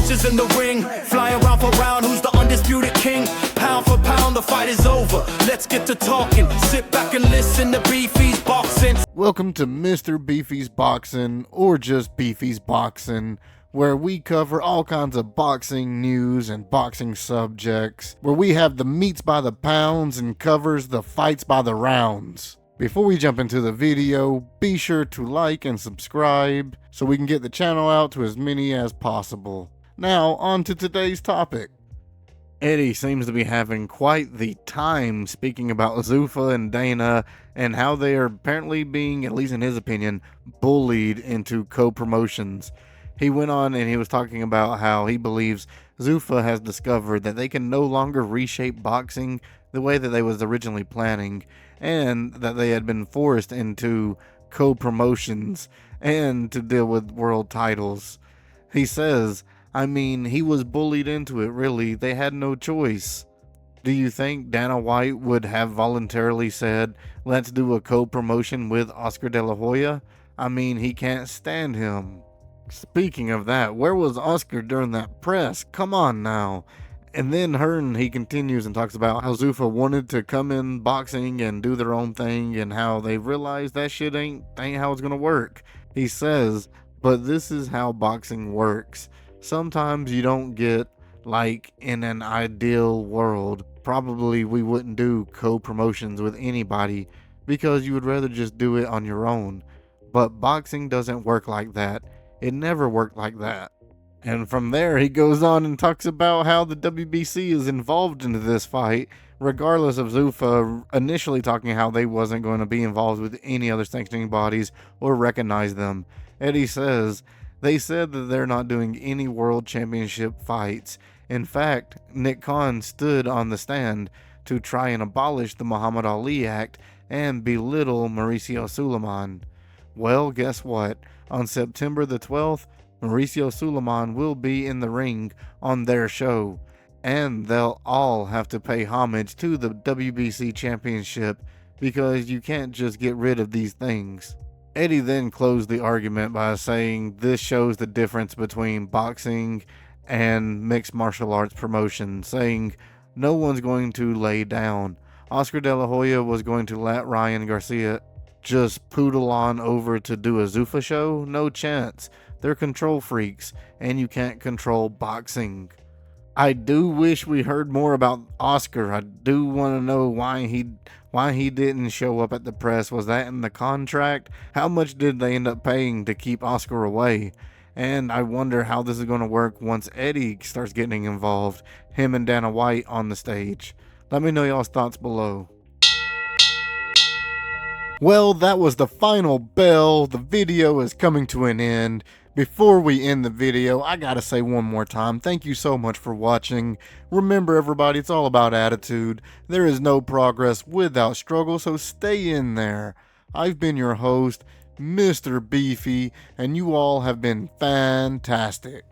punches in the ring, flying round for round, who's the undisputed king? Pound for pound, the fight is over. Let's get to talking. Sit back and listen to BeefysBoxing. Welcome to Mr. Beefy's Boxing, or just Beefy's Boxing, where we cover all kinds of boxing news and boxing subjects, where we have the meats by the pounds and covers the fights by the rounds. Before we jump into the video, be sure to like and subscribe so we can get the channel out to as many as possible. Now, on to today's topic. Eddie seems to be having quite the time speaking about Zuffas and Dana and how they are apparently being, at least in his opinion, bullied into co-promotions. He went on and he was talking about how he believes Zuffas has discovered that they can no longer reshape boxing the way that they was originally planning, and that they had been forced into co-promotions and to deal with world titles. He says, he was bullied into it, really. They had no choice. Do you think Dana White would have voluntarily said, let's do a co-promotion with Oscar De La Hoya? He can't stand him. Speaking of that, where was Oscar during that press? Come on now. And then Hearn, he continues and talks about how Zuffas wanted to come in boxing and do their own thing and how they realized that shit ain't how it's gonna work. He says, but this is how boxing works. Sometimes you don't get, like, in an ideal world, probably we wouldn't do co-promotions with anybody because you would rather just do it on your own. But boxing doesn't work like that. It never worked like that. And from there, he goes on and talks about how the WBC is involved into this fight, regardless of Zuffas initially talking how they wasn't going to be involved with any other sanctioning bodies or recognize them. Eddie says, they said that they're not doing any world championship fights. In fact, Nick Khan stood on the stand to try and abolish the Muhammad Ali Act and belittle Mauricio Sulaiman. Well, guess what? On September the 12th, Mauricio Sulaiman will be in the ring on their show, and they'll all have to pay homage to the WBC championship because you can't just get rid of these things. Eddie then closed the argument by saying this shows the difference between boxing and mixed martial arts promotion, saying no one's going to lay down. Oscar De La Hoya was going to let Ryan Garcia just poodle on over to do a Zuffas show? No chance. They're control freaks, and you can't control boxing. I do wish we heard more about Oscar. I do want to know why he didn't show up at the press. Was that in the contract? How much did they end up paying to keep Oscar away? And I wonder how this is going to work once Eddie starts getting involved, him and Dana White on the stage. Let me know y'all's thoughts below. Well, that was the final bell. The video is coming to an end. Before we end the video, I gotta say one more time, thank you so much for watching. Remember everybody, it's all about attitude. There is no progress without struggle, so stay in there. I've been your host, Mr. Beefy, and you all have been fantastic.